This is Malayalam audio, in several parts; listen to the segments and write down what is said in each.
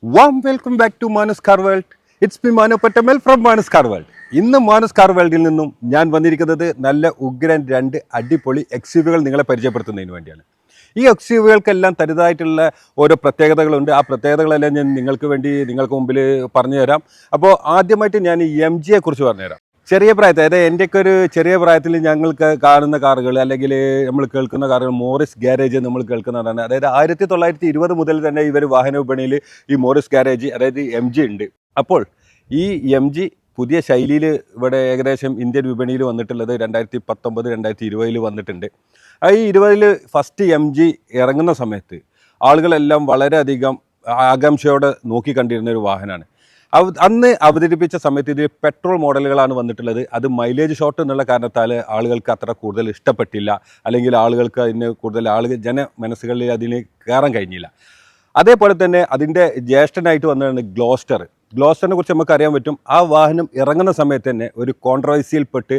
Warm welcome back to Manus Car World. It's me Manu Patamel from Manus Car World. ഇന്ന് മാനസ് കാർ വേൾഡിൽ നിന്നും ഞാൻ വന്നിരിക്കുന്നത് നല്ല ഉഗ്രൻ രണ്ട് അടിപൊളി എക്സ്യൂവികൾ നിങ്ങളെ പരിചയപ്പെടുത്തുന്നതിന് വേണ്ടിയാണ്. ഈ എക്സ്യൂവികൾക്കെല്ലാം തരുതായിട്ടുള്ള ഓരോ പ്രത്യേകതകളുണ്ട്. ആ പ്രത്യേകതകളെല്ലാം ഞാൻ നിങ്ങൾക്ക് മുമ്പിൽ പറഞ്ഞു തരാം. അപ്പോൾ ആദ്യമായിട്ട് ഞാൻ ഈ MGയെ കുറിച്ച് പറഞ്ഞുതരാം. ചെറിയ പ്രായത്തിൽ, അതായത് എൻ്റെയൊക്കെ ഒരു ചെറിയ പ്രായത്തിൽ ഞങ്ങൾക്ക് കാണുന്ന കാറുകൾ അല്ലെങ്കിൽ നമ്മൾ കേൾക്കുന്ന കാറുകൾ മോറിസ് ഗാരേജ് നമ്മൾ കേൾക്കുന്നതാണ്. അതായത് 1920 മുതൽ തന്നെ ഇവർ വാഹന വിപണിയിൽ ഈ മോറിസ് ഗാരേജ് അതായത് MG ഉണ്ട്. അപ്പോൾ ഈ MG പുതിയ ശൈലിയിൽ ഇവിടെ ഏകദേശം ഇന്ത്യൻ വിപണിയിൽ വന്നിട്ടുള്ളത് 2019-2020 വന്നിട്ടുണ്ട്. ഈ 20 ഫസ്റ്റ് MG ഇറങ്ങുന്ന സമയത്ത് ആളുകളെല്ലാം വളരെയധികം ആകാംക്ഷയോടെ നോക്കിക്കണ്ടിരുന്ന ഒരു വാഹനമാണ്. അന്ന് അവതരിപ്പിച്ച സമയത്ത് ഇത് പെട്രോൾ മോഡലുകളാണ് വന്നിട്ടുള്ളത്. അത് മൈലേജ് ഷോട്ട് എന്നുള്ള കാരണത്താൽ ആളുകൾക്ക് അത്ര കൂടുതൽ ഇഷ്ടപ്പെട്ടില്ല, അല്ലെങ്കിൽ ആളുകൾക്ക് അതിന് കൂടുതൽ മനസ്സുകളിൽ അതിന് കയറാൻ കഴിഞ്ഞില്ല. അതേപോലെ തന്നെ അതിൻ്റെ ജ്യേഷ്ഠനായിട്ട് വന്നതാണ് ഗ്ലോസ്റ്ററിനെ കുറിച്ച് നമുക്ക് അറിയാൻ പറ്റും. ആ വാഹനം ഇറങ്ങുന്ന സമയത്ത് തന്നെ ഒരു കോൺട്രവേഴ്സിയിൽപ്പെട്ട്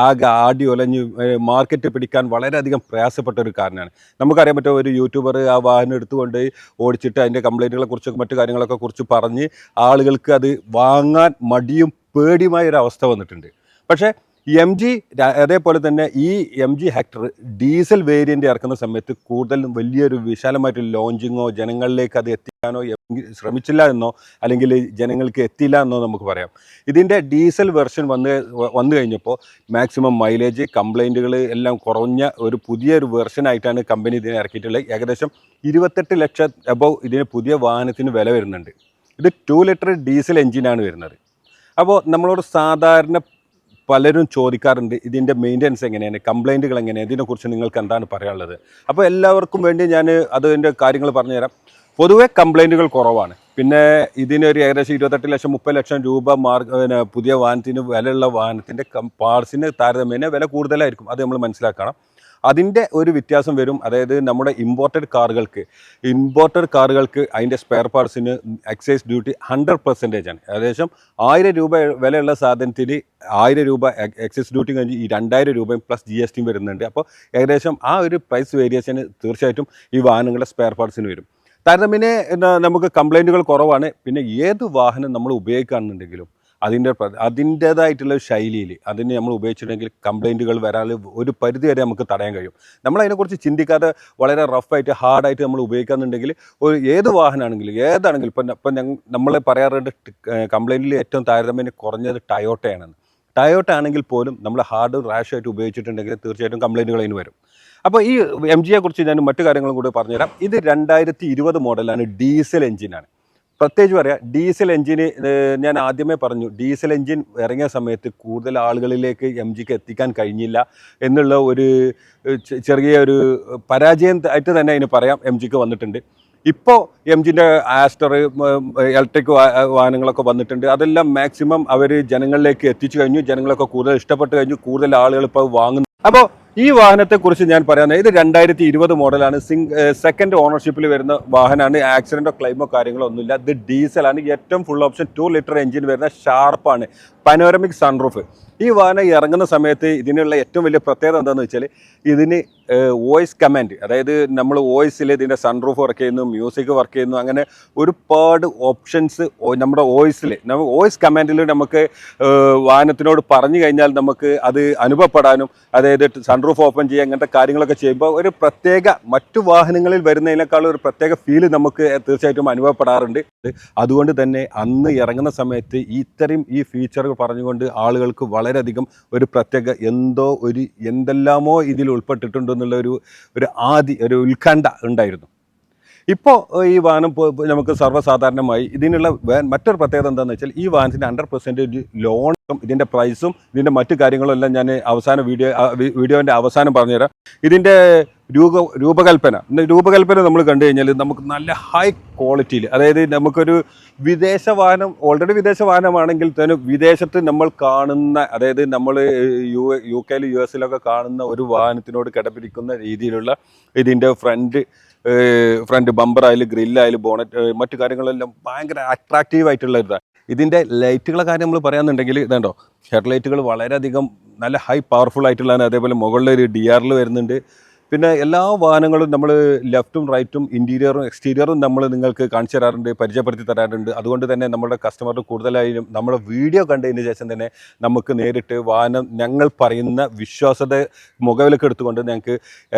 ആകെ ആടി ഒലഞ്ഞ് മാർക്കറ്റ് പിടിക്കാൻ വളരെയധികം പ്രയാസപ്പെട്ട ഒരു കാരണമാണ്. നമുക്കറിയാൻ പറ്റും, ഒരു യൂട്യൂബർ ആ വാഹനം എടുത്തുകൊണ്ട് ഓടിച്ചിട്ട് അതിൻ്റെ കംപ്ലൈൻറ്റുകളെ കുറിച്ചൊക്കെ മറ്റു കാര്യങ്ങളൊക്കെ കുറിച്ച് പറഞ്ഞ് ആളുകൾക്ക് അത് വാങ്ങാൻ മടിയും പേടിയുമായ ഒരു അവസ്ഥ വന്നിട്ടുണ്ട്. പക്ഷേ MG അതേപോലെ തന്നെ ഈ MG ഹെക്ടർ ഡീസൽ വേരിയൻ്റ് ഇറക്കുന്ന സമയത്ത് കൂടുതലും വലിയൊരു വിശാലമായിട്ട് ലോഞ്ചിങ്ങോ ജനങ്ങളിലേക്ക് അത് എത്തിക്കാനോ ശ്രമിച്ചില്ല എന്നോ അല്ലെങ്കിൽ ജനങ്ങൾക്ക് എത്തിയില്ല എന്നോ നമുക്ക് പറയാം. ഇതിൻ്റെ ഡീസൽ വെർഷൻ വന്നു കഴിഞ്ഞപ്പോൾ മാക്സിമം മൈലേജ് കംപ്ലൈൻറ്റുകൾ എല്ലാം കുറഞ്ഞ ഒരു പുതിയൊരു വെർഷനായിട്ടാണ് കമ്പനി ഇതിനെ ഇറക്കിയിട്ടുള്ളത്. ഏകദേശം 28 ലക്ഷം അബവ് ഇതിന് പുതിയ വാഹനത്തിന് വില വരുന്നുണ്ട്. ഇത് 2 ലിറ്റർ ഡീസൽ എൻജിനാണ് വരുന്നത്. അപ്പോൾ നമ്മളോട് സാധാരണ പലരും ചോദിക്കാറുണ്ട്, ഇതിൻ്റെ മെയിൻ്റനൻസ് എങ്ങനെയാണ്, കംപ്ലൈൻറ്റുകൾ എങ്ങനെയാണ്, ഇതിനെക്കുറിച്ച് നിങ്ങൾക്ക് എന്താണ് പറയാനുള്ളത്. അപ്പോൾ എല്ലാവർക്കും വേണ്ടി ഞാൻ അതിൻ്റെ കാര്യങ്ങൾ പറഞ്ഞുതരാം. പൊതുവെ കംപ്ലൈൻറ്റുകൾ കുറവാണ്. പിന്നെ ഇതിനൊരു ഏകദേശം 28 ലക്ഷം 30 ലക്ഷം രൂപ പുതിയ വാഹനത്തിന് വിലയുള്ള വാഹനത്തിൻ്റെ പാർട്സിന് താരതമ്യേന വില കൂടുതലായിരിക്കും. അത് നമ്മൾ മനസ്സിലാക്കണം. അതിൻ്റെ ഒരു വ്യത്യാസം വരും. അതായത് നമ്മുടെ ഇമ്പോർട്ടഡ് കാറുകൾക്ക് അതിൻ്റെ സ്പെയർ പാർട്സിന് എക്സൈസ് ഡ്യൂട്ടി 100% ആണ്. ഏകദേശം 1000 രൂപ വിലയുള്ള സാധനത്തിന് 1000 രൂപ എക്സൈസ് ഡ്യൂട്ടി കഴിഞ്ഞ് ഈ 2000 രൂപയും പ്ലസ് GST വരുന്നുണ്ട്. അപ്പോൾ ഏകദേശം ആ ഒരു പ്രൈസ് വേരിയേഷന് തീർച്ചയായിട്ടും ഈ വാഹനങ്ങളുടെ സ്പെയർ പാർട്സിന് വരും. താരതമ്യേന നമുക്ക് കംപ്ലൈൻറ്റുകൾ കുറവാണ്. പിന്നെ ഏത് വാഹനം നമ്മൾ ഉപയോഗിക്കുകയാണെന്നുണ്ടെങ്കിലും അതിൻ്റേതായിട്ടുള്ള ശൈലിയിൽ അതിന് നമ്മൾ ഉപയോഗിച്ചിട്ടുണ്ടെങ്കിൽ കംപ്ലൈൻറ്റുകൾ വരാൻ ഒരു പരിധി വരെ നമുക്ക് തടയാൻ കഴിയും. നമ്മളതിനെക്കുറിച്ച് ചിന്തിക്കാതെ വളരെ റഫായിട്ട് ഹാർഡായിട്ട് നമ്മൾ ഉപയോഗിക്കാന്നുണ്ടെങ്കിൽ ഏത് വാഹനമാണെങ്കിലും ഏതാണെങ്കിലും ഇപ്പം നമ്മൾ പറയാറുണ്ട് കംപ്ലൈൻറ്റിൽ ഏറ്റവും താരതമ്യം കുറഞ്ഞത് ടയോട്ട ആണെങ്കിൽ പോലും നമ്മൾ ഹാർഡ് റാഷായിട്ട് ഉപയോഗിച്ചിട്ടുണ്ടെങ്കിൽ തീർച്ചയായിട്ടും കംപ്ലൈൻറ്റുകൾ അതിന് വരും. അപ്പോൾ ഈ MGയെ കുറിച്ച് ഞാൻ മറ്റു കാര്യങ്ങളും കൂടി പറഞ്ഞുതരാം. ഇത് 2020 മോഡലാണ്, ഡീസൽ എൻജിനാണ്. പ്രത്യേകിച്ച് പറയാം, ഡീസൽ എൻജിന് ഞാൻ ആദ്യമേ പറഞ്ഞു, ഡീസൽ എൻജിൻ ഇറങ്ങിയ സമയത്ത് കൂടുതൽ ആളുകളിലേക്ക് MGക്ക് എത്തിക്കാൻ കഴിഞ്ഞില്ല എന്നുള്ള ഒരു ചെറിയൊരു പരാജയം ആയിട്ട് തന്നെ അതിന് പറയാം MGക്ക് വന്നിട്ടുണ്ട്. ഇപ്പോൾ MGൻ്റെ ആസ്റ്റർ ഇലക്ട്രിക് വാഹനങ്ങളൊക്കെ വന്നിട്ടുണ്ട്. അതെല്ലാം മാക്സിമം അവർ ജനങ്ങളിലേക്ക് എത്തിച്ചു കഴിഞ്ഞു. ജനങ്ങളൊക്കെ കൂടുതൽ ഇഷ്ടപ്പെട്ട് കഴിഞ്ഞു. കൂടുതൽ ആളുകൾ ഇപ്പോൾ വാങ്ങുന്നു. അപ്പോൾ ഈ വാഹനത്തെക്കുറിച്ച് ഞാൻ പറയാം. ഇത് 2020 മോഡലാണ്. സെക്കൻഡ് ഓണർഷിപ്പിൽ വരുന്ന വാഹനമാണ്. ആക്സിഡൻറ്റോ ക്ലെയിമോ കാര്യങ്ങളോ ഒന്നുമില്ല. ഇത് ഡീസലാണ്. ഏറ്റവും ഫുൾ ഓപ്ഷൻ 2 ലിറ്റർ എൻജിൻ വരുന്ന ഷാർപ്പാണ്, പനോരമിക് സൺറൂഫ്. ഈ വാഹനം ഇറങ്ങുന്ന സമയത്ത് ഇതിനുള്ള ഏറ്റവും വലിയ പ്രത്യേകത എന്താണെന്ന് വെച്ചാൽ ഇതിന് വോയിസ് കമാൻഡ്, അതായത് നമ്മൾ വോയിസിൽ ഇതിൻ്റെ സൺറൂഫ് വർക്ക് ചെയ്യുന്നു, മ്യൂസിക് വർക്ക് ചെയ്യുന്നു, അങ്ങനെ ഒരുപാട് ഓപ്ഷൻസ് നമ്മുടെ വോയിസ് കമാൻഡിൽ നമുക്ക് വാഹനത്തിനോട് പറഞ്ഞു കഴിഞ്ഞാൽ നമുക്ക് അത് അനുഭവപ്പെടാനും, അതായത് സൺറൂഫ് ഓപ്പൺ ചെയ്യുക അങ്ങനത്തെ കാര്യങ്ങളൊക്കെ ചെയ്യുമ്പോൾ ഒരു പ്രത്യേക മറ്റു വാഹനങ്ങളിൽ വരുന്നതിനേക്കാളും ഒരു പ്രത്യേക ഫീല് നമുക്ക് തീർച്ചയായിട്ടും അനുഭവപ്പെടാറുണ്ട്. അതുകൊണ്ട് തന്നെ അന്ന് ഇറങ്ങുന്ന സമയത്ത് ഇത്രയും ഈ ഫീച്ചർ പറഞ്ഞുകൊണ്ട് ആളുകൾക്ക് വളരെയധികം ഒരു പ്രത്യേക എന്തെല്ലാമോ ഇതിൽ ഉൾപ്പെട്ടിട്ടുണ്ടെന്നുള്ള ഒരു ഉത്കണ്ഠ ഉണ്ടായിരുന്നു. ഇപ്പോൾ ഈ വാഹനം നമുക്ക് സർവ്വസാധാരണമായി. ഇതിനുള്ള മറ്റൊരു പ്രത്യേകത എന്താണെന്ന് വെച്ചാൽ ഈ വാഹനത്തിന് 100% ലോണും ഇതിൻ്റെ പ്രൈസും ഇതിൻ്റെ മറ്റു കാര്യങ്ങളും എല്ലാം ഞാൻ വീഡിയോൻ്റെ അവസാനം പറഞ്ഞുതരാം. ഇതിൻ്റെ രൂപകൽപ്പന നമ്മൾ കണ്ടു കഴിഞ്ഞാൽ നമുക്ക് നല്ല ഹൈ ക്വാളിറ്റിയിൽ, അതായത് നമുക്കൊരു വിദേശ വാഹനമാണെങ്കിൽ തന്നെ വിദേശത്ത് നമ്മൾ കാണുന്ന, അതായത് നമ്മൾ UK US കാണുന്ന ഒരു വാഹനത്തിനോട് കിടപിടിക്കുന്ന രീതിയിലുള്ള ഇതിൻ്റെ ഫ്രണ്ട് ബമ്പറായാലും ഗ്രില്ലായാലും ബോണറ്റ് മറ്റു കാര്യങ്ങളെല്ലാം ഭയങ്കര അട്രാക്റ്റീവ് ആയിട്ടുള്ള ഇതാണ്. ഇതിൻ്റെ ലൈറ്റുകളെ കാര്യം നമ്മൾ പറയാമെന്നുണ്ടെങ്കിൽ ഇതുണ്ടോ, ഹെഡ് ലൈറ്റുകൾ വളരെയധികം നല്ല ഹൈ പവർഫുൾ ആയിട്ടുള്ളതാണ്. അതേപോലെ മുകളിലൊരു DRL വരുന്നുണ്ട്. പിന്നെ എല്ലാ വാഹനങ്ങളും നമ്മൾ ലെഫ്റ്റും റൈറ്റും ഇൻറ്റീരിയറും എക്സ്റ്റീരിയറും നമ്മൾ നിങ്ങൾക്ക് കാണിച്ചു തരാറുണ്ട്, പരിചയപ്പെടുത്തി തരാറുണ്ട്. അതുകൊണ്ട് തന്നെ നമ്മുടെ കസ്റ്റമർ കൂടുതലായും നമ്മുടെ വീഡിയോ കണ്ടതിന് ശേഷം തന്നെ നമുക്ക് നേരിട്ട് വാഹനം ഞങ്ങൾ പറയുന്ന വിശ്വാസത മുഖവിലക്ക് എടുത്തുകൊണ്ട് ഞങ്ങൾക്ക്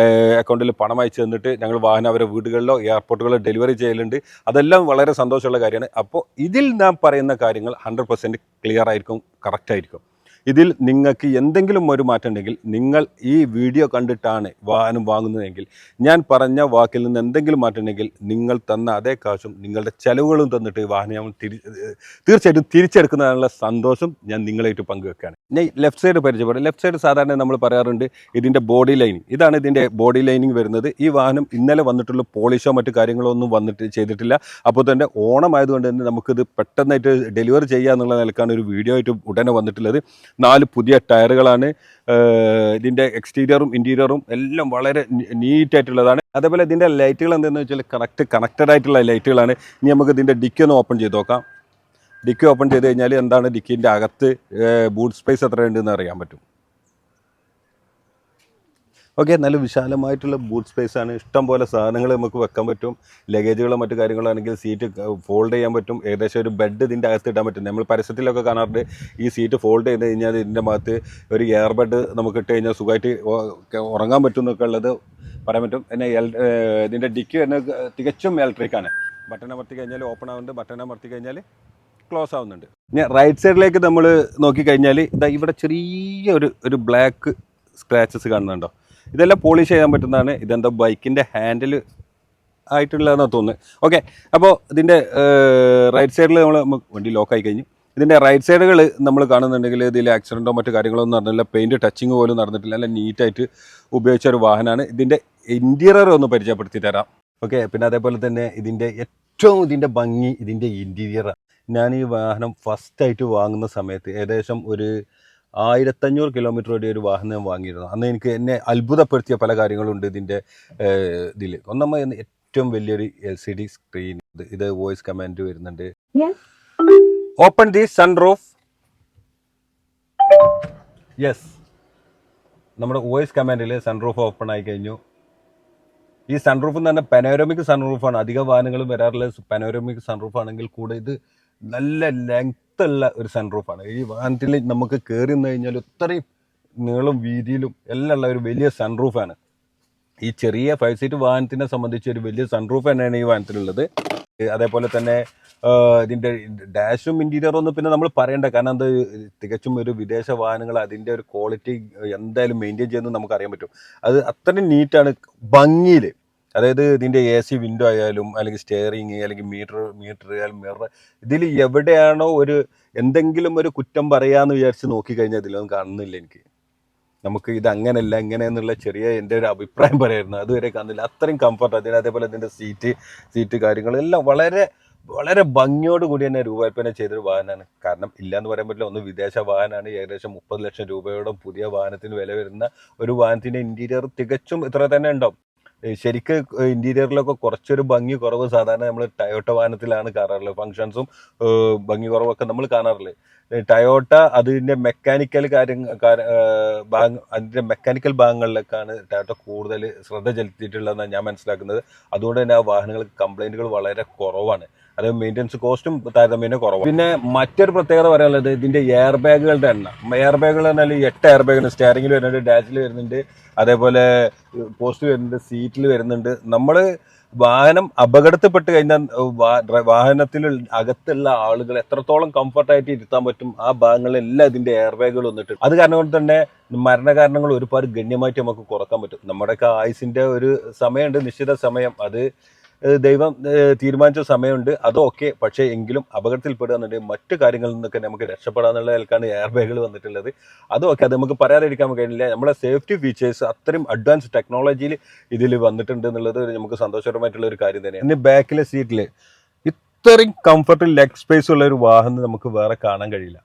അക്കൗണ്ടിൽ പണം അയച്ചു തന്നിട്ട് ഞങ്ങൾ വാഹനം അവരെ വീടുകളിലോ എയർപോർട്ടുകളിലോ ഡെലിവറി ചെയ്യലുണ്ട്. അതെല്ലാം വളരെ സന്തോഷമുള്ള കാര്യമാണ്. അപ്പോൾ ഇതിൽ നാം പറയുന്ന കാര്യങ്ങൾ 100% ക്ലിയർ ആയിരിക്കും, കറക്റ്റ് ആയിരിക്കും. ഇതിൽ നിങ്ങൾക്ക് എന്തെങ്കിലും ഒരു മാറ്റം ഉണ്ടെങ്കിൽ നിങ്ങൾ ഈ വീഡിയോ കണ്ടിട്ടാണ് വാഹനം വാങ്ങുന്നതെങ്കിൽ ഞാൻ പറഞ്ഞ വാക്കിൽ നിന്ന് എന്തെങ്കിലും മാറ്റം ഉണ്ടെങ്കിൽ നിങ്ങൾ തന്ന അതേ കാശും നിങ്ങളുടെ ചെലവുകളും തന്നിട്ട് വാഹനം തീർച്ചയായിട്ടും തിരിച്ചെടുക്കുന്നതിനുള്ള സന്തോഷം ഞാൻ നിങ്ങളായിട്ട് പങ്കുവെക്കുകയാണ്. ഞാൻ ലെഫ്റ്റ് സൈഡ് പരിചയപ്പെടും. ലെഫ്റ്റ് സൈഡ് സാധാരണ നമ്മൾ പറയാറുണ്ട് ഇതിൻ്റെ ബോഡി ലൈനിങ്. ഇതാണ് ഇതിൻ്റെ ബോഡി ലൈനിങ് വരുന്നത്. ഈ വാഹനം ഇന്നലെ വന്നിട്ടുള്ള പോളിഷോ മറ്റു കാര്യങ്ങളോ ഒന്നും ചെയ്തിട്ടില്ല. അപ്പോൾ തന്നെ ഓണമായതുകൊണ്ട് തന്നെ നമുക്കിത് പെട്ടെന്നായിട്ട് ഡെലിവറി ചെയ്യുക എന്നുള്ള നിലക്കാണ് ഒരു വീഡിയോ ആയിട്ട് ഉടനെ വന്നിട്ടുള്ളത്. 4 പുതിയ ടയറുകളാണ്. ഇതിൻ്റെ എക്സ്റ്റീരിയറും ഇൻറ്റീരിയറും എല്ലാം വളരെ നീറ്റായിട്ടുള്ളതാണ്. അതേപോലെ ഇതിൻ്റെ ലൈറ്റുകൾ എന്താണെന്ന് വെച്ചാൽ കണക്റ്റഡ് ആയിട്ടുള്ള ലൈറ്റുകളാണ്. ഇനി നമുക്ക് ഇതിൻ്റെ ഡിക്കി ഒന്ന് ഓപ്പൺ ചെയ്ത് നോക്കാം. ഡിക്കി ഓപ്പൺ ചെയ്ത് കഴിഞ്ഞാൽ എന്താണ് ഡിക്കിൻ്റെ അകത്ത് ബൂട്ട് സ്പേസ് എത്ര ഉണ്ടെന്ന് അറിയാൻ പറ്റും. ഓക്കെ, നല്ല വിശാലമായിട്ടുള്ള ബൂട്ട് സ്പേസ് ആണ്. ഇഷ്ടം പോലെ സാധനങ്ങൾ നമുക്ക് വെക്കാൻ പറ്റും. ലഗേജുകളോ മറ്റു കാര്യങ്ങളാണെങ്കിൽ സീറ്റ് ഫോൾഡ് ചെയ്യാൻ പറ്റും. ഏകദേശം ഒരു ബെഡ് ഇതിൻ്റെ അകത്ത് ഇടാൻ പറ്റും. നമ്മൾ പരസ്യത്തിലൊക്കെ കാണാറുണ്ട് ഈ സീറ്റ് ഫോൾഡ് ചെയ്ത് കഴിഞ്ഞാൽ ഇതിൻ്റെ ഭാഗത്ത് ഒരു എയർ ബെഡ് നമുക്ക് ഇട്ട് കഴിഞ്ഞാൽ സുഖമായിട്ട് ഉറങ്ങാൻ പറ്റും എന്നൊക്കെ ഉള്ളത് പറയാൻ പറ്റും. പിന്നെ ഇതിൻ്റെ ഡിക്കി തന്നെ തികച്ചും ഇലക്ട്രിക്കാണ്. ബട്ടൺ അമർത്തി കഴിഞ്ഞാൽ ഓപ്പൺ ആവുന്നുണ്ട്, ബട്ടൺ അമർത്തി കഴിഞ്ഞാൽ ക്ലോസ് ആവുന്നുണ്ട്. ഞാൻ റൈറ്റ് സൈഡിലേക്ക് നമ്മൾ നോക്കിക്കഴിഞ്ഞാൽ ഇതാ ഇവിടെ ചെറിയ ഒരു ബ്ലാക്ക് സ്ക്രാച്ചസ് കാണുന്നുണ്ടോ? ഇതെല്ലാം പോളിഷ് ചെയ്യാൻ പറ്റുന്നതാണ്. ഇതെന്താ ബൈക്കിൻ്റെ ഹാൻഡിൽ ആയിട്ടുള്ളതെന്നാണ് തോന്നുന്നത്. ഓക്കെ, അപ്പോൾ ഇതിൻ്റെ റൈറ്റ് സൈഡിൽ വണ്ടി ലോക്കായി കഴിഞ്ഞു. ഇതിൻ്റെ റൈറ്റ് സൈഡുകൾ നമ്മൾ കാണുന്നുണ്ടെങ്കിൽ ഇതിൽ ആക്സിഡൻറ്റോ മറ്റു കാര്യങ്ങളോ ഒന്നും നടന്നില്ല. പെയിൻറ്റ് ടച്ചിങ് പോലും നടന്നിട്ടില്ല. നല്ല നീറ്റായിട്ട് ഉപയോഗിച്ച ഒരു വാഹനമാണ്. ഇതിൻ്റെ ഇൻറ്റീരിയർ ഒന്ന് പരിചയപ്പെടുത്തി തരാം. ഓക്കെ, പിന്നെ അതേപോലെ തന്നെ ഇതിൻ്റെ ഭംഗി ഇതിൻ്റെ ഇൻറ്റീരിയറാണ്. ഞാൻ ഈ വാഹനം ഫസ്റ്റായിട്ട് വാങ്ങുന്ന സമയത്ത് ഏകദേശം ഒരു 1500 കിലോമീറ്റർ ഓടിയ ഒരു വാഹനം ഞാൻ വാങ്ങിയിരുന്നു. അന്ന് എന്നെ അത്ഭുതപ്പെടുത്തിയ പല കാര്യങ്ങളുണ്ട് ഇതിൻ്റെ ഇതിൽ. ഒന്നാമത് ഏറ്റവും വലിയൊരു LCD സ്ക്രീൻ, ഇത് വോയിസ് കമാൻഡ് വരുന്നുണ്ട്. Open the sunroof. യെസ്, നമ്മുടെ വോയിസ് കമാൻഡിൽ സൺറൂഫ് ഓപ്പൺ ആയി കഴിഞ്ഞു. ഈ സൺറൂഫ് എന്ന് പറഞ്ഞാൽ പനോരമിക് സൺറൂഫാണ്. അധിക വാഹനങ്ങളും വരാറുള്ള പനോരമിക് സൺറൂഫ് ആണെങ്കിൽ കൂടെ ഇത് നല്ല ലെങ്ത് ഉള്ള ഒരു സൺറൂഫാണ്. ഈ വാഹനത്തിൽ നമുക്ക് കയറി നിന്ന് കഴിഞ്ഞാൽ ഇത്രയും നീളം വീതിയിലും എല്ലാം ഉള്ള ഒരു വലിയ സൺറൂഫാണ്. ഈ ചെറിയ 5 സീറ്റ് വാഹനത്തിനെ സംബന്ധിച്ച് ഒരു വലിയ സൺറൂഫ് തന്നെയാണ് ഈ വാഹനത്തിലുള്ളത്. അതേപോലെ തന്നെ ഇതിൻ്റെ ഡാഷും ഇൻറ്റീരിയറും ഒന്നും പിന്നെ നമ്മൾ പറയണ്ട. കാരണം അത് തികച്ചും ഒരു വിദേശ വാഹനങ്ങൾ അതിൻ്റെ ഒരു ക്വാളിറ്റി എന്തായാലും മെയിൻറ്റെയിൻ ചെയ്യുന്നത് നമുക്കറിയാൻ പറ്റും. അത് അത്രയും നീറ്റാണ് ഭംഗിയിൽ. അതായത് ഇതിൻ്റെ AC വിൻഡോ ആയാലും അല്ലെങ്കിൽ സ്റ്റെയറിങ് അല്ലെങ്കിൽ മീറ്റർ മിറർ ഇതിൽ എവിടെയാണോ എന്തെങ്കിലും ഒരു കുറ്റം പറയാമെന്ന് വിചാരിച്ച് നോക്കിക്കഴിഞ്ഞാൽ ഇതിലൊന്നും കാണുന്നില്ല എനിക്ക്. നമുക്ക് ഇത് അങ്ങനെയല്ല എങ്ങനെയെന്നുള്ള എൻ്റെ ഒരു അഭിപ്രായം പറയായിരുന്നു. അതുവരെ കാണുന്നില്ല. അത്രയും കംഫർട്ട് അതിന്. അതേപോലെ ഇതിൻ്റെ സീറ്റ് കാര്യങ്ങളെല്ലാം വളരെ വളരെ ഭംഗിയോട് കൂടി തന്നെ രൂപകൽപ്പന ചെയ്തൊരു വാഹനമാണ്. കാരണം ഇല്ലയെന്ന് പറയാൻ പറ്റില്ല. ഒന്ന് വിദേശ വാഹനമാണ്. ഏകദേശം 30 ലക്ഷം രൂപയോളം പുതിയ വാഹനത്തിന് വില വരുന്ന ഒരു വാഹനത്തിൻ്റെ ഇൻറ്റീരിയർ തികച്ചും ഇത്ര തന്നെ ഉണ്ടാവും. ശരിക്ക് ഇൻറ്റീരിയറിലൊക്കെ കുറച്ചൊരു ഭംഗി കുറവ് സാധാരണ നമ്മൾ ടയോട്ട വാഹനത്തിലാണ് കാണാറുള്ളത്. ഫങ്ഷൻസും ഭംഗി കുറവൊക്കെ നമ്മൾ കാണാറുള്ളത്. ടയോട്ട അതിൻ്റെ മെക്കാനിക്കൽ അതിൻ്റെ മെക്കാനിക്കൽ ഭാഗങ്ങളിലേക്കാണ് ടയോട്ട കൂടുതൽ ശ്രദ്ധ ചെലുത്തിയിട്ടുള്ളതെന്നാണ് ഞാൻ മനസ്സിലാക്കുന്നത്. അതുകൊണ്ട് തന്നെ ആ വാഹനങ്ങൾക്ക് കംപ്ലൈൻറ്റുകൾ വളരെ കുറവാണ്. അത് മെയിൻ്റനൻസ് കോസ്റ്റും താരതമ്യേന കുറവാണ്. പിന്നെ മറ്റൊരു പ്രത്യേകത പറയാനുള്ളത് ഇതിൻ്റെ എയർ ബാഗുകളുടെ എണ്ണം. എയർ ബാഗുകൾ പറഞ്ഞാൽ 8 എയർ ബാഗുണ്ട്. സ്റ്റിയറിംഗിൽ വരുന്നുണ്ട്, ഡാഷിൽ വരുന്നുണ്ട്, അതേപോലെ പോസ്റ്റ് വരുന്നുണ്ട്, സീറ്റിൽ വരുന്നുണ്ട്. നമ്മൾ വാഹനം അപകടത്തിൽപ്പെട്ട് കഴിഞ്ഞാൽ വാഹനത്തിൽ അകത്തുള്ള ആളുകൾ എത്രത്തോളം കംഫർട്ടായിട്ട് ഇരുത്താൻ പറ്റും ആ ഭാഗങ്ങളിലെല്ലാം ഇതിൻ്റെ എയർ ബാഗുകൾ വന്നിട്ട്. അത് കാരണം കൊണ്ട് തന്നെ മരണകാരണങ്ങൾ ഒരുപാട് ഗണ്യമായിട്ട് നമുക്ക് കുറക്കാൻ പറ്റും. നമ്മുടെയൊക്കെ ആയുസിൻ്റെ ഒരു സമയമുണ്ട്, നിശ്ചിത സമയം. അത് ദൈവം തീരുമാനിച്ച സമയമുണ്ട്, അതൊക്കെ. പക്ഷേ എങ്കിലും അപകടത്തിൽപ്പെടുക എന്നുണ്ടെങ്കിൽ മറ്റു കാര്യങ്ങളിൽ നിന്നൊക്കെ നമുക്ക് രക്ഷപ്പെടാന്നുള്ള നിലക്കാണ് എയർ ബാഗുകൾ വന്നിട്ടുള്ളത്. അതൊക്കെ അത് നമുക്ക് പറയാതിരിക്കാൻ കഴിയില്ല. നമ്മളെ സേഫ്റ്റി ഫീച്ചേഴ്സ് അത്രയും അഡ്വാൻസ് ടെക്നോളജിയിൽ ഇതിൽ വന്നിട്ടുണ്ട് എന്നുള്ളത് നമുക്ക് സന്തോഷകരമായിട്ടുള്ള ഒരു കാര്യം തന്നെയാണ്. ഇനി ബാക്കിലെ സീറ്റിൽ ഇത്രയും കംഫർട്ട് ലെഗ് സ്പേസ് ഉള്ള ഒരു വാഹനം നമുക്ക് വേറെ കാണാൻ കഴിയില്ല.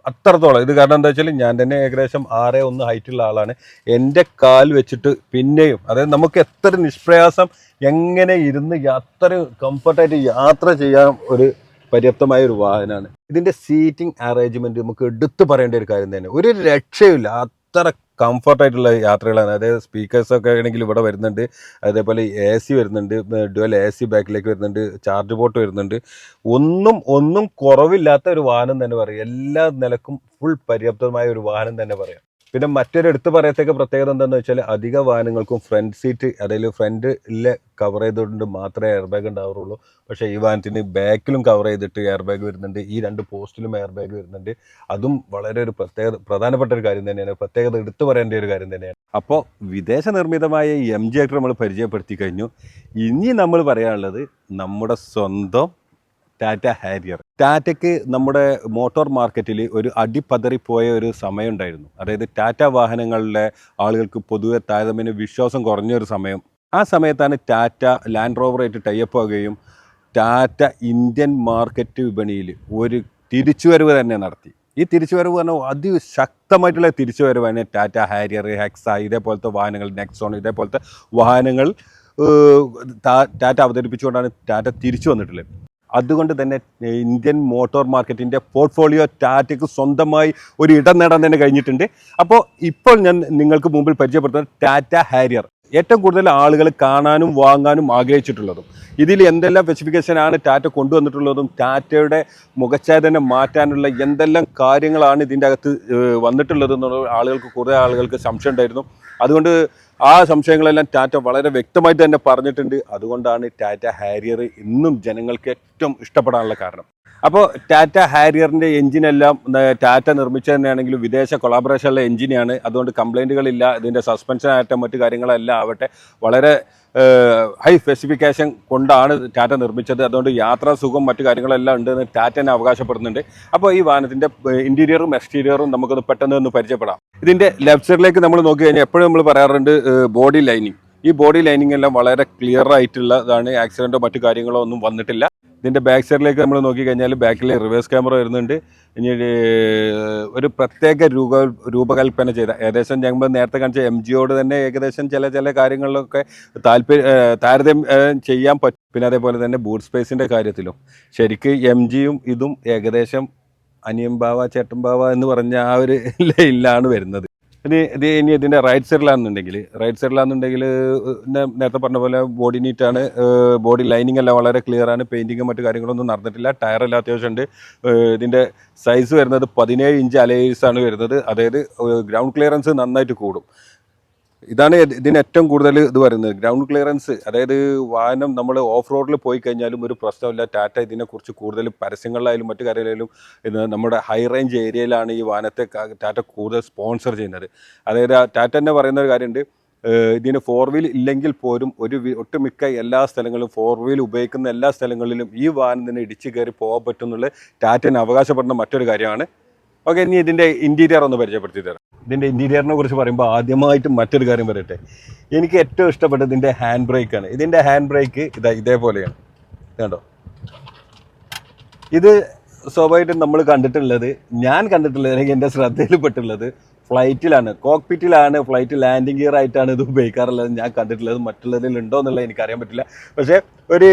അത്രത്തോളം. ഇത് കാരണം എന്താ വെച്ചാൽ ഞാൻ തന്നെ ഏകദേശം 6'1" ഹൈറ്റുള്ള ആളാണ്. എൻ്റെ കാൽ വെച്ചിട്ട് പിന്നെയും അതായത് നമുക്ക് എത്ര നിഷ്പ്രയാസം എങ്ങനെ ഇരുന്ന് അത്ര കംഫർട്ടായിട്ട് യാത്ര ചെയ്യാൻ ഒരു പര്യാപ്തമായ ഒരു വാഹനമാണ്. ഇതിൻ്റെ സീറ്റിംഗ് അറേഞ്ച്മെൻറ്റ് നമുക്ക് എടുത്തു പറയേണ്ട ഒരു കാര്യം തന്നെ. ഒരു രക്ഷയില്ല. അത്ര കംഫർട്ടായിട്ടുള്ള യാത്രകളാണ്. അതായത് സ്പീക്കേഴ്സൊക്കെ ആണെങ്കിൽ ഇവിടെ വരുന്നുണ്ട്. അതേപോലെ AC വരുന്നുണ്ട്, ഡുവൽ AC ബാക്കിലേക്ക് വരുന്നുണ്ട്, ചാർജ് പോർട്ട് വരുന്നുണ്ട്. ഒന്നും കുറവില്ലാത്ത ഒരു വാഹനം തന്നെ പറയാം. എല്ലാ നിലക്കും ഫുൾ പര്യാപ്തമായ ഒരു വാഹനം തന്നെ പറയാം. പിന്നെ മറ്റൊരു എടുത്തു പറയത്തക്ക പ്രത്യേകത എന്താണെന്ന് വെച്ചാൽ അധിക വാഹനങ്ങൾക്കും ഫ്രണ്ട് സീറ്റ്, അതായത് ഫ്രണ്ടിലെ കവർ ചെയ്തുകൊണ്ട് മാത്രമേ എയർ ബാഗ് ഉണ്ടാവുള്ളൂ. പക്ഷേ ഈ വാഹനത്തിന് ബാക്കിലും കവർ ചെയ്തിട്ട് എയർ ബാഗ് വരുന്നുണ്ട്. ഈ 2 പോസ്റ്റിലും എയർ ബാഗ് വരുന്നുണ്ട്. അതും വളരെ ഒരു പ്രധാനപ്പെട്ട ഒരു കാര്യം തന്നെയാണ്, പ്രത്യേകത എടുത്തു പറയേണ്ട ഒരു കാര്യം തന്നെയാണ്. അപ്പോൾ വിദേശ നിർമ്മിതമായ ഈ MG ഹെക്ടർ നമ്മൾ പരിചയപ്പെടുത്തി കഴിഞ്ഞു. ഇനി നമ്മൾ പറയാനുള്ളത് നമ്മുടെ സ്വന്തം ടാറ്റ ഹാരിയർ. ടാറ്റയ്ക്ക് നമ്മുടെ മോട്ടോർ മാർക്കറ്റിൽ ഒരു അടിപതറിപ്പോയ ഒരു സമയം ഉണ്ടായിരുന്നു. അതായത് ടാറ്റ വാഹനങ്ങളിലെ ആളുകൾക്ക് പൊതുവെ താരതമ്യേന വിശ്വാസം കുറഞ്ഞൊരു സമയം. ആ സമയത്താണ് ടാറ്റ ലാൻഡ് റോവറായിട്ട് ടൈപ്പ് ആവുകയും ടാറ്റ ഇന്ത്യൻ മാർക്കറ്റ് വിപണിയിൽ ഒരു തിരിച്ചുവരവ് തന്നെ നടത്തി. ഈ തിരിച്ചുവരവ് പറഞ്ഞാൽ അതിശക്തമായിട്ടുള്ള തിരിച്ചുവരവാണ്. ടാറ്റ ഹാരിയർ, ഹെക്സ ഇതേപോലത്തെ വാഹനങ്ങൾ, നെക്സോൺ ഇതേപോലത്തെ വാഹനങ്ങൾ ടാറ്റ അവതരിപ്പിച്ചുകൊണ്ടാണ് ടാറ്റ തിരിച്ചു വന്നിട്ടുള്ളത്. അതുകൊണ്ട് തന്നെ ഇന്ത്യൻ മോട്ടോർ മാർക്കറ്റിൻ്റെ പോർട്ട്ഫോളിയോ ടാറ്റയ്ക്ക് സ്വന്തമായി ഒരു ഇടം നേടാൻ തന്നെ കഴിഞ്ഞിട്ടുണ്ട്. അപ്പോൾ ഇപ്പോൾ ഞാൻ നിങ്ങൾക്ക് മുമ്പിൽ പരിചയപ്പെടുത്തുന്നത് ടാറ്റ ഹാരിയർ. ഏറ്റവും കൂടുതൽ ആളുകൾ കാണാനും വാങ്ങാനും ആഗ്രഹിച്ചിട്ടുള്ളതും ഇതിൽ എന്തെല്ലാം സ്പെസിഫിക്കേഷനാണ് ടാറ്റ കൊണ്ടുവന്നിട്ടുള്ളതും ടാറ്റയുടെ മുഖച്ഛായ തന്നെ മാറ്റാനുള്ള എന്തെല്ലാം കാര്യങ്ങളാണ് ഇതിൻ്റെ അകത്ത് വന്നിട്ടുള്ളതെന്നുള്ള കുറേ ആളുകൾക്ക് സംശയം ഉണ്ടായിരുന്നു. അതുകൊണ്ട് ആ സംശയങ്ങളെല്ലാം ടാറ്റ വളരെ വ്യക്തമായിട്ട് തന്നെ പറഞ്ഞിട്ടുണ്ട്. അതുകൊണ്ടാണ് ടാറ്റ ഹാരിയർ ഇന്നും ജനങ്ങൾക്ക് ഏറ്റവും ഇഷ്ടപ്പെടാനുള്ള കാരണം. അപ്പോൾ ടാറ്റ ഹാരിയറിൻ്റെ എഞ്ചിനെല്ലാം ടാറ്റ നിർമ്മിച്ച തന്നെയാണെങ്കിലും വിദേശ കൊളാബറേഷനുള്ള എഞ്ചിനാണ്. അതുകൊണ്ട് കംപ്ലൈൻറ്റുകളില്ല. ഇതിൻ്റെ സസ്പെൻഷൻ ആകട്ടെ മറ്റു കാര്യങ്ങളെല്ലാം ആവട്ടെ വളരെ ഹൈ സ്പെസിഫിക്കേഷൻ കൊണ്ടാണ് ടാറ്റ നിർമ്മിച്ചത്. അതുകൊണ്ട് യാത്രാ സുഖം മറ്റു കാര്യങ്ങളെല്ലാം ഉണ്ടെന്ന് ടാറ്റ തന്നെ അവകാശപ്പെടുന്നുണ്ട്. അപ്പോൾ ഈ വാഹനത്തിൻ്റെ ഇൻറ്റീരിയറും എക്സ്റ്റീരിയറും നമുക്കൊന്ന് പെട്ടെന്ന് ഒന്ന് പരിചയപ്പെടാം. ഇതിൻ്റെ ലെഫ്റ്റ് സൈഡിലേക്ക് നമ്മൾ നോക്കി കഴിഞ്ഞാൽ എപ്പോഴും നമ്മൾ പറയാറുണ്ട് ബോഡി ലൈനിങ്. ഈ ബോഡി ലൈനിങ് എല്ലാം വളരെ ക്ലിയർ ആയിട്ടുള്ളതാണ്. ആക്സിഡൻറ്റോ മറ്റു കാര്യങ്ങളോ ഒന്നും വന്നിട്ടില്ല. ഇതിൻ്റെ ബാക്ക് സൈഡിലേക്ക് നമ്മൾ നോക്കിക്കഴിഞ്ഞാൽ ബാക്കിൽ റിവേഴ്സ് ക്യാമറ വരുന്നുണ്ട്. ഇനി ഒരു പ്രത്യേക രൂപകൽപ്പന ചെയ്ത ഏകദേശം ഞങ്ങൾ നേരത്തെ കാണിച്ച MGയോട് തന്നെ ഏകദേശം ചില കാര്യങ്ങളിലൊക്കെ താരതമ്യം ചെയ്യാൻ പറ്റും. പിന്നെ അതേപോലെ തന്നെ ബൂട്ട് സ്പേസിൻ്റെ കാര്യത്തിലും ശരിക്കും MGയും ഇതും ഏകദേശം അനിയൻ ബാവ ചേട്ടൻ ബാവ എന്ന് പറഞ്ഞ ആ ഒരു ലൈനിലാണ് വരുന്നത്. ഇനി ഇതിൻ്റെ റൈറ്റ് സൈഡിലാണെന്നുണ്ടെങ്കിൽ നേരത്തെ പറഞ്ഞ പോലെ ബോഡി നീറ്റാണ്. ബോഡി ലൈനിങ് എല്ലാം വളരെ ക്ലിയർ ആണ്. പെയിൻറ്റിങ്ങും മറ്റു കാര്യങ്ങളൊന്നും നടന്നിട്ടില്ല. ടയറെല്ലാം അത്യാവശ്യമുണ്ട്. ഇതിൻ്റെ സൈസ് വരുന്നത് 17 ഇഞ്ച് അലോയ്സാണ് വരുന്നത്. അതായത് ഗ്രൗണ്ട് ക്ലിയറൻസ് നന്നായിട്ട് കൂടും. ഇതാണ് ഇതിന് ഏറ്റവും കൂടുതൽ ഇത് പറയുന്നത്, ഗ്രൗണ്ട് ക്ലിയറൻസ്. അതായത് വാഹനം നമ്മൾ ഓഫ് റോഡിൽ പോയി കഴിഞ്ഞാലും ഒരു പ്രശ്നമില്ല. ടാറ്റ ഇതിനെക്കുറിച്ച് കൂടുതൽ പരസ്യങ്ങളിലായാലും മറ്റു കാര്യങ്ങളിലായാലും ഇത് നമ്മുടെ ഹൈ റേഞ്ച് ഏരിയയിലാണ് ഈ വാഹനത്തെ ടാറ്റ കൂടുതൽ സ്പോൺസർ ചെയ്യുന്നത്. അതായത് ടാറ്റ തന്നെ പറയുന്ന ഒരു കാര്യമുണ്ട്, ഇതിന് 4 വീൽ ഇല്ലെങ്കിൽ പോലും ഒട്ടുമിക്ക എല്ലാ സ്ഥലങ്ങളിലും 4 വീൽ ഉപയോഗിക്കുന്ന എല്ലാ സ്ഥലങ്ങളിലും ഈ വാഹനത്തിന് ഇടിച്ചു കയറി പോകാൻ പറ്റുന്നുള്ള ടാറ്റന് അവകാശപ്പെടുന്ന മറ്റൊരു കാര്യമാണ്. ഓക്കെ, ഇനി ഇതിൻ്റെ ഇൻറ്റീരിയർ ഒന്ന് പരിചയപ്പെടുത്തി തരാം. ഇതിൻ്റെ ഇൻറ്റീരിയറിനെ കുറിച്ച് പറയുമ്പോൾ ആദ്യമായിട്ട് മറ്റൊരു കാര്യം പറയട്ടെ. എനിക്ക് ഏറ്റവും ഇഷ്ടപ്പെട്ടത് ഇതിൻ്റെ ഹാൻഡ് ബ്രേക്കാണ്. ഇതിൻ്റെ ഹാൻഡ് ബ്രേക്ക് ഇതേപോലെയാണ്, കണ്ടോ. ഇത് സ്വാഭാവികമായിട്ടും നമ്മൾ കണ്ടിട്ടുള്ളത്, ഞാൻ കണ്ടിട്ടുള്ളത് അല്ലെങ്കിൽ എൻ്റെ ശ്രദ്ധയിൽപ്പെട്ടുള്ളത് ഫ്ലൈറ്റിലാണ്, കോക്പിറ്റിലാണ്. ഫ്ലൈറ്റ് ലാൻഡിങ് ഗിയർ ആയിട്ടാണ് ഇത് ഉപയോഗിക്കാറുള്ളത് ഞാൻ കണ്ടിട്ടുള്ളത്. മറ്റുള്ളതിൽ ഉണ്ടോ എന്നുള്ളത് എനിക്കറിയാൻ പറ്റില്ല. പക്ഷേ ഒരു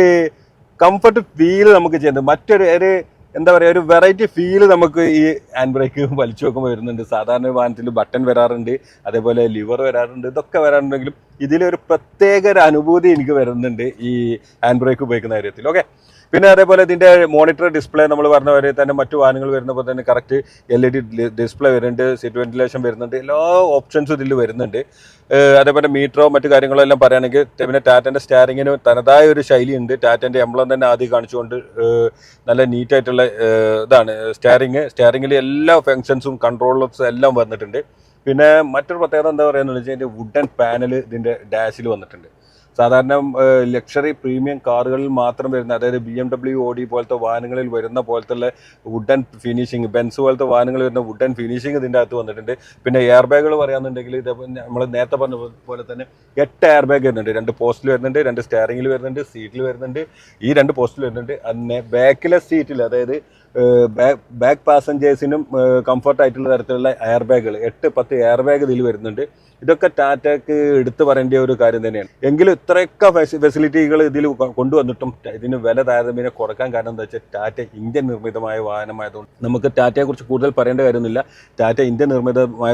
കംഫർട്ട് ഫീല് നമുക്ക് ചെയ്യുന്നത്, മറ്റൊരു എന്താ പറയുക, ഒരു വെറൈറ്റി ഫീല് നമുക്ക് ഈ ഹാൻഡ് ബ്രേക്ക് വലിച്ചു വെക്കുമ്പോൾ വരുന്നുണ്ട്. സാധാരണ വാഹനത്തിൽ ബട്ടൺ വരാറുണ്ട്, അതേപോലെ ലിവർ വരാറുണ്ട്, ഇതൊക്കെ വരാറുണ്ടെങ്കിലും ഇതിലൊരു പ്രത്യേക ഒരു അനുഭൂതി എനിക്ക് വരുന്നുണ്ട് ഈ ഹാൻഡ് ബ്രേക്ക് ഉപയോഗിക്കുന്ന കാര്യത്തിൽ. ഓക്കെ, പിന്നെ അതേപോലെ ഇതിൻ്റെ മോണിറ്റർ ഡിസ്പ്ലേ നമ്മൾ പറഞ്ഞ പോലെ തന്നെ മറ്റു വാഹനങ്ങൾ വരുന്നപ്പോൾ തന്നെ കറക്റ്റ് LED ഡിസ്പ്ലേ വരുന്നുണ്ട്, സീറ്റ് വെന്റിലേഷൻ വരുന്നുണ്ട്, എല്ലാ ഓപ്ഷൻസും ഇതിൽ വരുന്നുണ്ട്. അതേപോലെ മീറ്ററോ മറ്റു കാര്യങ്ങളോ എല്ലാം പറയുകയാണെങ്കിൽ പിന്നെ ടാറ്റൻ്റെ സ്റ്റാരിങ്ങിന് തനതായ ഒരു ശൈലിയുണ്ട്. ടാറ്റൻ്റെ എംബ്ലം തന്നെ ആദ്യം കാണിച്ചുകൊണ്ട് നല്ല നീറ്റായിട്ടുള്ള ഇതാണ് സ്റ്റാരിങ്ങിൽ എല്ലാ ഫങ്ഷൻസും കൺട്രോളേഴ്സും എല്ലാം വന്നിട്ടുണ്ട്. പിന്നെ മറ്റൊരു പ്രത്യേകത എന്താ പറയുക വെച്ചാൽ ഇതിൻ്റെ വുഡൻ പാനൽ ഇതിൻ്റെ ഡാഷിൽ വന്നിട്ടുണ്ട്. സാധാരണ ലക്ഷറി പ്രീമിയം കാറുകളിൽ മാത്രം വരുന്ന, അതായത് BMW ഓഡി പോലത്തെ വാഹനങ്ങളിൽ വരുന്ന പോലത്തെ വുഡൻ ഫിനിഷിങ്, ബെൻസ് പോലത്തെ വാഹനങ്ങളിൽ വരുന്ന വുഡൻ ഫിനിഷിങ് ഇതിൻ്റെ അകത്ത് വന്നിട്ടുണ്ട്. പിന്നെ എയർ ബാഗുകൾ പറയാന്നുണ്ടെങ്കിൽ ഇതേപോലെ നമ്മൾ നേരത്തെ പറഞ്ഞ പോലെ തന്നെ 8 എയർ ബാഗ് വരുന്നുണ്ട്. 2 പോസ്റ്റിൽ വരുന്നുണ്ട്, 2 സ്റ്റാരിങ്ങിൽ വരുന്നുണ്ട്, സീറ്റിൽ വരുന്നുണ്ട്, ഈ 2 പോസ്റ്റിൽ വരുന്നുണ്ട്. അന്നെ ബാക്കിലെ സീറ്റിൽ, അതായത് ബാക്ക് പാസഞ്ചേഴ്സിനും കംഫർട്ടായിട്ടുള്ള തരത്തിലുള്ള എയർ ബാഗുകൾ 8-10 എയർ ബാഗ് ഇതിൽ വരുന്നുണ്ട്. ഇതൊക്കെ ടാറ്റയ്ക്ക് എടുത്തു പറയേണ്ട ഒരു കാര്യം തന്നെയാണ്. എങ്കിലും ഇത്രയൊക്കെ ഫെസിലിറ്റികൾ ഇതിൽ കൊണ്ടുവന്നിട്ടും ഇതിന് വില താരതമ്യേന കുറക്കാൻ കാരണം എന്താ വെച്ചാൽ ടാറ്റ ഇന്ത്യൻ നിർമ്മിതമായ വാഹനമായതുകൊണ്ട് നമുക്ക് ടാറ്റയെക്കുറിച്ച് കൂടുതൽ പറയേണ്ട കാര്യമൊന്നുമില്ല. ടാറ്റ ഇന്ത്യൻ നിർമ്മിതമായ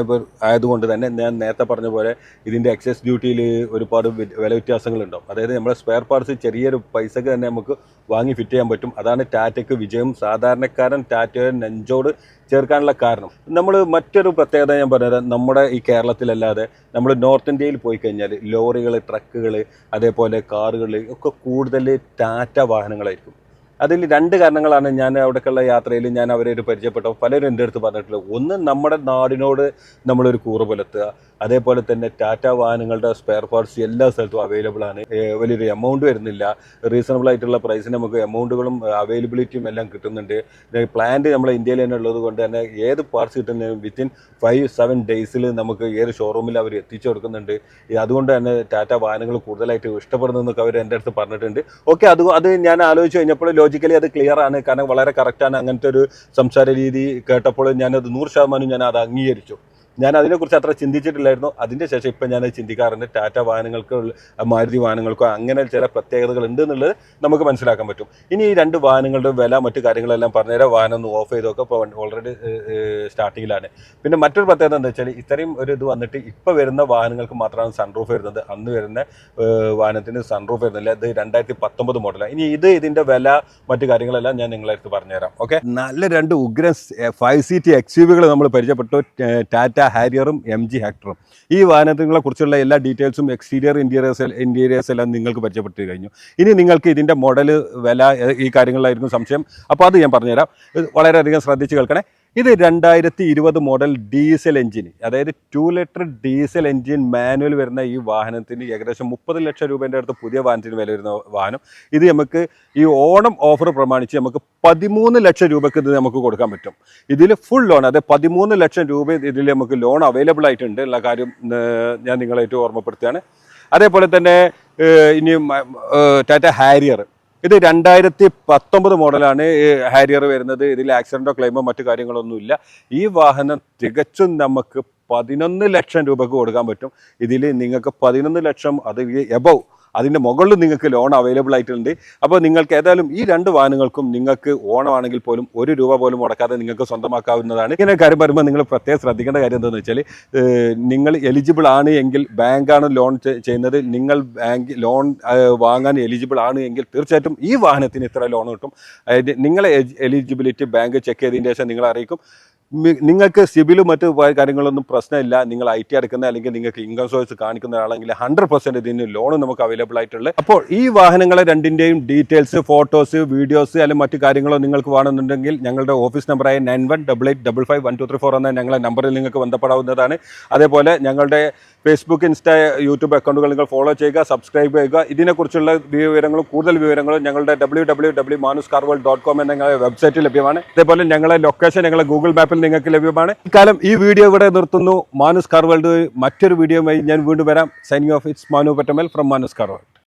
ആയതുകൊണ്ട് തന്നെ ഞാൻ നേരത്തെ പറഞ്ഞ പോലെ ഇതിൻ്റെ എക്സൈസ് ഡ്യൂട്ടിയിൽ ഒരുപാട് വില വ്യത്യാസങ്ങളുണ്ടാവും. അതായത് നമ്മുടെ സ്പെയർ പാർട്സ് ചെറിയൊരു പൈസക്ക് തന്നെ നമുക്ക് വാങ്ങി ഫിറ്റ് ചെയ്യാൻ പറ്റും. അതാണ് ടാറ്റയ്ക്ക് വിജയം. സാധാരണക്കാരൻ ടാറ്റയെ നെഞ്ചോട് ചേർക്കാനുള്ള കാരണം. നമ്മൾ മറ്റൊരു പ്രത്യേകത ഞാൻ പറഞ്ഞുതരാം. നമ്മുടെ ഈ കേരളത്തിലല്ലാതെ നമ്മൾ നോർത്ത് ഇന്ത്യയിൽ പോയി കഴിഞ്ഞാൽ ലോറികൾ, ട്രക്കുകൾ, അതേപോലെ കാറുകൾ ഒക്കെ കൂടുതൽ ടാറ്റ വാഹനങ്ങളായിരിക്കും. അതിൽ രണ്ട് കാരണങ്ങളാണ് ഞാൻ അവിടേക്കുള്ള യാത്രയിൽ ഞാൻ അവരെ പരിചയപ്പെട്ട പലരും എൻ്റെ അടുത്ത് പറഞ്ഞിട്ടുള്ളത്. ഒന്ന്, നമ്മുടെ നാടിനോട് നമ്മളൊരു കൂറ് പുലർത്തുക. അതേപോലെ തന്നെ ടാറ്റ വാഹനങ്ങളുടെ സ്പെയർ പാർട്സ് എല്ലാ സ്ഥലത്തും അവൈലബിൾ ആണ്. വലിയൊരു എമൗണ്ട് വരുന്നില്ല. റീസണബിൾ ആയിട്ടുള്ള പ്രൈസിന് നമുക്ക് എമൗണ്ടുകളും അവൈലബിലിറ്റിയും എല്ലാം കിട്ടുന്നുണ്ട്. പ്ലാന്റ് നമ്മുടെ ഇന്ത്യയിൽ തന്നെ ഉള്ളത് കൊണ്ട് തന്നെ ഏത് പാർട്സ് കിട്ടുന്നതും വിത്തിൻ 5-7 ഡേയ്സിൽ നമുക്ക് ഏത് ഷോറൂമിൽ അവർ എത്തിച്ചു കൊടുക്കുന്നുണ്ട്. അതുകൊണ്ട് തന്നെ ടാറ്റ വാഹനങ്ങൾ കൂടുതലായിട്ട് ഇഷ്ടപ്പെടുന്നതെന്നൊക്കെ അവർ എൻ്റെ അടുത്ത് പറഞ്ഞിട്ടുണ്ട്. ഓക്കെ, അത് ഞാൻ ആലോചിച്ച് കഴിഞ്ഞപ്പോൾ ലോജിക്കലി അത് ക്ലിയർ ആണ്. കാരണം വളരെ കറക്റ്റാണ്. അങ്ങനത്തെ ഒരു സംസാര രീതി കേട്ടപ്പോൾ ഞാനത് 100% ഞാൻ അത് അംഗീകരിച്ചു. ഞാൻ അതിനെക്കുറിച്ച് അത്ര ചിന്തിച്ചിട്ടില്ലായിരുന്നു. അതിൻ്റെ ശേഷം ഇപ്പം ഞാനത് ചിന്തിക്കാറുണ്ട്. ടാറ്റ വാഹനങ്ങൾക്കോ മാരുതി വാഹനങ്ങൾക്കോ അങ്ങനെ ചില പ്രത്യേകതകൾ ഉണ്ട് എന്നുള്ളത് നമുക്ക് മനസ്സിലാക്കാൻ പറ്റും. ഇനി ഈ രണ്ട് വാഹനങ്ങളുടെ വില മറ്റു കാര്യങ്ങളെല്ലാം പറഞ്ഞുതരാം. വാഹനം ഒന്ന് ഓഫ് ചെയ്തൊക്കെ ഇപ്പോൾ ഓൾറെഡി സ്റ്റാർട്ടിങ്ങിലാണ്. പിന്നെ മറ്റൊരു പ്രത്യേകത എന്താ വെച്ചാൽ ഇത്രയും ഒരു ഇത് വന്നിട്ട് ഇപ്പോൾ വരുന്ന വാഹനങ്ങൾക്ക് മാത്രമാണ് സൺറൂഫ് വരുന്നത്. അന്ന് വരുന്ന വാഹനത്തിന് സൺറൂഫ് വരുന്നില്ല. ഇത് 2019 മോഡലാണ്. ഇനി ഇതിൻ്റെ വില മറ്റു കാര്യങ്ങളെല്ലാം ഞാൻ നിങ്ങളെ അടുത്ത് പറഞ്ഞുതരാം. ഓക്കെ, നല്ല രണ്ട് ഉഗ്രൻ 5 സീറ്റ് XUV നമ്മൾ പരിചയപ്പെട്ടു. ടാറ്റ ഹാരിയറും MG ഹെക്ടറും. ഈ വാഹനങ്ങളെ കുറിച്ചുള്ള എല്ലാ ഡീറ്റെയിൽസും ഇന്റീരിയേഴ്സ് എല്ലാം നിങ്ങൾക്ക് പരിചയപ്പെട്ട് കഴിഞ്ഞു. ഇനി നിങ്ങൾക്ക് ഇതിൻ്റെ മോഡൽ, വില, ഈ കാര്യങ്ങളിലായിരിക്കും സംശയം. അപ്പോൾ അത് ഞാൻ പറഞ്ഞുതരാം. വളരെയധികം ശ്രദ്ധിച്ച് കേൾക്കണേ. ഇത് 2020 മോഡൽ ഡീസൽ എഞ്ചിൻ, അതായത് 2 ലിറ്റർ ഡീസൽ എഞ്ചിൻ മാനുവൽ വരുന്ന ഈ വാഹനത്തിന് ഏകദേശം 30 ലക്ഷം രൂപേൻ്റെ അടുത്ത് പുതിയ വാഹനത്തിന് വില വരുന്ന വാഹനം. ഇത് നമുക്ക് ഈ ഓണം ഓഫർ പ്രമാണിച്ച് നമുക്ക് 13 ലക്ഷം രൂപയ്ക്ക് ഇത് നമുക്ക് കൊടുക്കാൻ പറ്റും. ഇതിൽ ഫുൾ ലോൺ, അതായത് 13 ലക്ഷം രൂപ ഇതിൽ നമുക്ക് ലോൺ അവൈലബിൾ ആയിട്ടുണ്ട് ഉള്ള കാര്യം ഞാൻ നിങ്ങളായിട്ട് ഓർമ്മപ്പെടുത്തുകയാണ്. അതേപോലെ തന്നെ ഇനി ടാറ്റ ഹാരിയർ, ഇത് 2019 മോഡലാണ് ഹാരിയർ വരുന്നത്. ഇതിൽ ആക്സിഡൻറ്റോ ക്ലെയിമോ മറ്റു കാര്യങ്ങളൊന്നുമില്ല. ഈ വാഹനം തികച്ചും നമുക്ക് 11 ലക്ഷം രൂപയ്ക്ക് കൊടുക്കാൻ പറ്റും. ഇതിൽ നിങ്ങൾക്ക് 11 ലക്ഷം, അത് എബവ്, അതിൻ്റെ മുകളിൽ നിങ്ങൾക്ക് ലോൺ അവൈലബിൾ ആയിട്ടുണ്ട്. അപ്പോൾ നിങ്ങൾക്ക് ഏതായാലും ഈ രണ്ട് വാഹനങ്ങൾക്കും നിങ്ങൾക്ക് ഓണമാണെങ്കിൽ പോലും 1 രൂപ പോലും മുടക്കാതെ നിങ്ങൾക്ക് സ്വന്തമാക്കാവുന്നതാണ്. ഇങ്ങനെ കാര്യം പറയുമ്പോൾ നിങ്ങൾ പ്രത്യേകം ശ്രദ്ധിക്കേണ്ട കാര്യം എന്താണെന്ന് വെച്ചാൽ, നിങ്ങൾ എലിജിബിൾ ആണ് എങ്കിൽ, ബാങ്കാണ് ലോൺ ചെയ്യുന്നത്, നിങ്ങൾ ബാങ്ക് ലോൺ വാങ്ങാൻ എലിജിബിൾ ആണ് എങ്കിൽ തീർച്ചയായിട്ടും ഈ വാഹനത്തിന് ഇത്ര ലോൺ കിട്ടും. നിങ്ങളെ എലിജിബിലിറ്റി ബാങ്ക് ചെക്ക് ചെയ്തതിന് ശേഷം നിങ്ങളെ അറിയിക്കും. നിങ്ങൾക്ക് സിബിലും മറ്റു കാര്യങ്ങളൊന്നും പ്രശ്നമില്ല. നിങ്ങൾ IT അടക്കുന്ന അല്ലെങ്കിൽ നിങ്ങൾക്ക് ഇൻകം സോഴ്സ് കാണിക്കുന്ന ഒരാളെങ്കിൽ 100% ഇതിന് ലോൺ നമുക്ക് അവൈലബിൾ ആയിട്ടുള്ളത്. അപ്പോൾ ഈ വാഹനങ്ങളെ രണ്ടിൻ്റെയും ഡീറ്റെയിൽസ്, ഫോട്ടോസ്, വീഡിയോസ് അല്ലെങ്കിൽ മറ്റു കാര്യങ്ങളോ നിങ്ങൾക്ക് വേണമെന്നുണ്ടെങ്കിൽ ഞങ്ങളുടെ ഓഫീസ് നമ്പറായ 9188551234 എന്ന ഞങ്ങളുടെ നമ്പറിൽ നിങ്ങൾക്ക് ബന്ധപ്പെടാവുന്നതാണ്. അതേപോലെ ഞങ്ങളുടെ ഫേസ്ബുക്ക്, ഇൻസ്റ്റ, യൂട്യൂബ് അക്കൗണ്ടുകൾ നിങ്ങൾ ഫോളോ ചെയ്യുക, സബ്സ്ക്രൈബ് ചെയ്യുക. ഇതിനെക്കുറിച്ചുള്ള വിവരങ്ങളും കൂടുതൽ വിവരങ്ങളും ഞങ്ങളുടെ www.manuscarworld.com എന്ന ഞങ്ങളുടെ വെബ്സൈറ്റിൽ ലഭ്യമാണ്. അതേപോലെ ഞങ്ങളുടെ ലൊക്കേഷൻ ഞങ്ങളുടെ ഗൂഗിൾ മാപ്പിൽ നിങ്ങൾക്ക് ലഭ്യമാണ്. ഇക്കാലം ഈ വീഡിയോ ഇവിടെ നിർത്തുന്നു. മാനുസ് കാർ വേൾഡ് മറ്റൊരു വീഡിയോയുമായി ഞാൻ വീണ്ടും വരാം. Signing off, it's Manu Pattamal from Manu's car world.